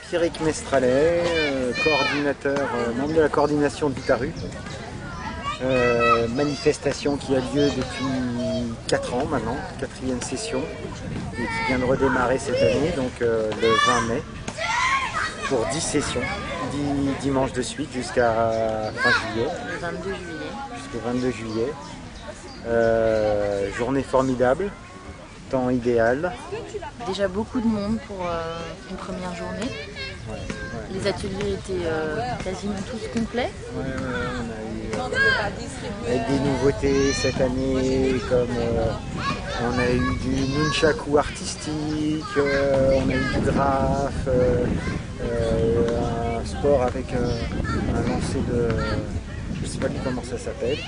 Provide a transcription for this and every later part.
Pierrick Mestralet, coordinateur, membre de la coordination de Vitaru. Manifestation qui a lieu depuis 4 ans maintenant, 4e session, et qui vient de redémarrer cette année, donc le 20 mai, pour 10 sessions, 10 dimanches de suite jusqu'à fin juillet. Le 22 juillet. Jusqu'au 22 juillet. Journée formidable, temps idéal. Déjà beaucoup de monde pour une première journée. Ouais. Les ateliers étaient quasiment tous complets. On a eu avec des nouveautés cette année, comme on a eu du nunchaku artistique, on a eu du graphe, un sport avec un lancer de... je sais pas comment ça s'appelle.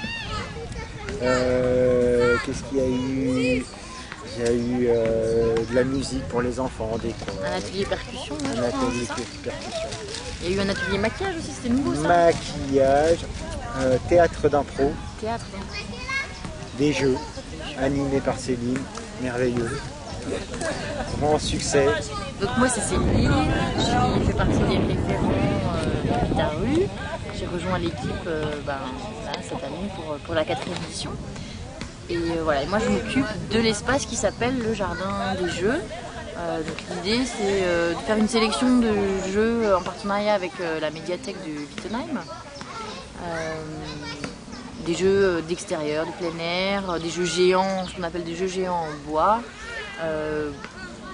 Qu'est-ce qu'il y a eu? Il y a eu de la musique pour les enfants, des cours. Un atelier percussion, Un atelier percussion. Il y a eu un atelier maquillage aussi, c'était nouveau ça? Maquillage, théâtre d'impro. Théâtre. Des jeux animés par Céline, merveilleux. Grand succès. Donc moi c'est Céline, je fais partie des référents de Vitaru. J'ai rejoint l'équipe cette année pour la 4e édition. Et voilà, moi je m'occupe de l'espace qui s'appelle le Jardin des Jeux. Donc l'idée c'est de faire une sélection de jeux en partenariat avec la médiathèque de Wittenheim. Des jeux d'extérieur, de plein air, des jeux géants, ce qu'on appelle des jeux géants en bois,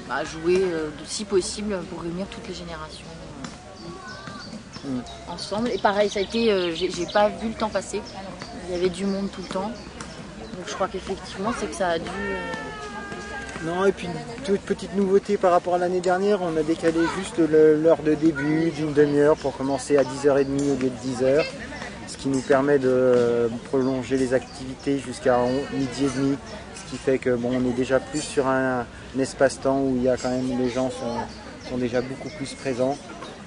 à jouer si possible pour réunir toutes les générations ensemble. Et pareil, ça a été, j'ai pas vu le temps passer, il y avait du monde tout le temps, donc je crois qu'effectivement c'est que ça a dû... Non, et puis toute petite nouveauté par rapport à l'année dernière, on a décalé juste l'heure de début d'une demi-heure pour commencer à 10h30 au lieu de 10h. Ce qui nous permet de prolonger les activités jusqu'à midi et demi, ce qui fait que bon, on est déjà plus sur un espace-temps où il y a quand même les gens sont déjà beaucoup plus présents.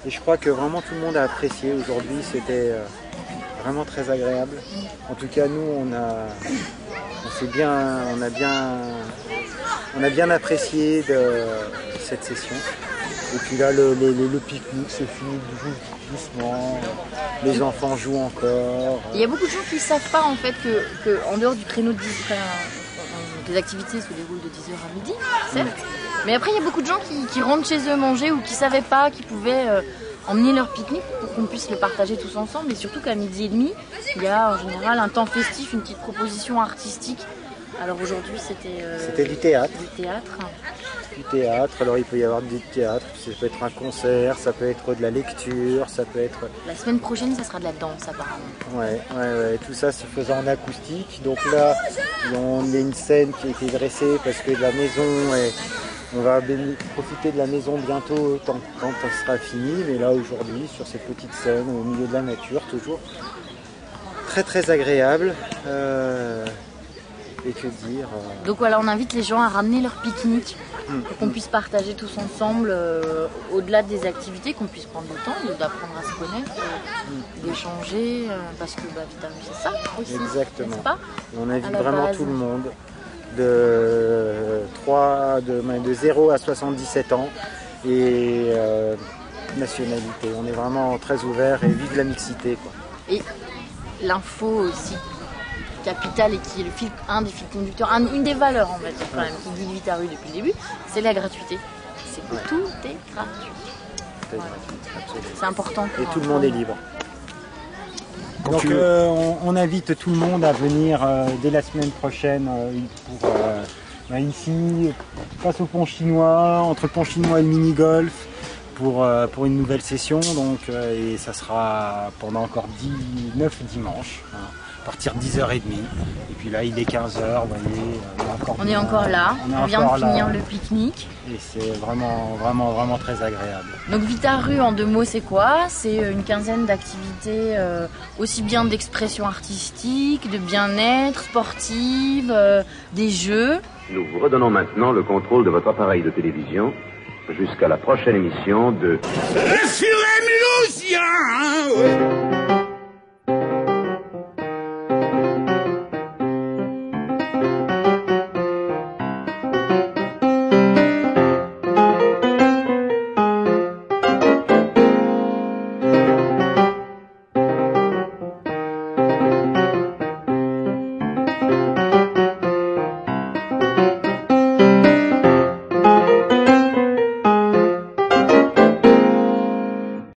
Et je crois que vraiment tout le monde a apprécié aujourd'hui, c'était vraiment très agréable. En tout cas, nous, on a bien apprécié cette session. Et puis là, le pique-nique se finit doucement, les enfants jouent encore. Il y a beaucoup de gens qui ne savent pas en fait que en dehors du créneau de 10 les activités se déroulent de 10h à midi, certes. Mais après, il y a beaucoup de gens qui rentrent chez eux manger ou qui ne savaient pas qu'ils pouvaient emmener leur pique-nique pour qu'on puisse le partager tous ensemble. Et surtout qu'à midi et demi, il y a en général un temps festif, une petite proposition artistique. Alors aujourd'hui, c'était du théâtre. Du théâtre, alors il peut y avoir du théâtre, ça peut être un concert, ça peut être de la lecture, ça peut être... La semaine prochaine, ça sera de la danse apparemment. Ouais, tout ça se faisant en acoustique. Donc là, on a une scène qui a été dressée parce que la maison on va profiter de la maison bientôt quand elle sera finie, mais là aujourd'hui, sur cette petite scène au milieu de la nature, toujours très très agréable. Et que dire Donc voilà, on invite les gens à ramener leur pique-nique pour qu'on puisse partager tous ensemble, au-delà des activités, qu'on puisse prendre le temps d'apprendre à se connaître, d'échanger, parce que Vitaru c'est ça aussi. Exactement. Pas on invite vraiment tout le monde, de 0 à 77 ans et nationalité. On est vraiment très ouvert et vive la mixité, quoi. Et l'info aussi capitale et qui est un des fils conducteurs, une des valeurs en fait quand même qui guide Vitaru depuis le début, c'est la gratuité. C'est que tout est gratuit. C'est important. Et tout le monde est libre. Donc on invite tout le monde à venir dès la semaine prochaine pour ici, face au pont chinois, entre le pont chinois et le mini-golf, pour une nouvelle session. Donc, et ça sera pendant encore 9 dimanches. À partir de 10h30, et puis là il est 15h, vous voyez, on est encore là, on vient de finir le pique-nique. Et c'est vraiment très agréable. Donc Vitaru en 2 mots c'est quoi? C'est une quinzaine d'activités aussi bien d'expression artistique, de bien-être, sportive, des jeux. Nous vous redonnons maintenant le contrôle de votre appareil de télévision jusqu'à la prochaine émission de... Rassurez-moi, Lucien!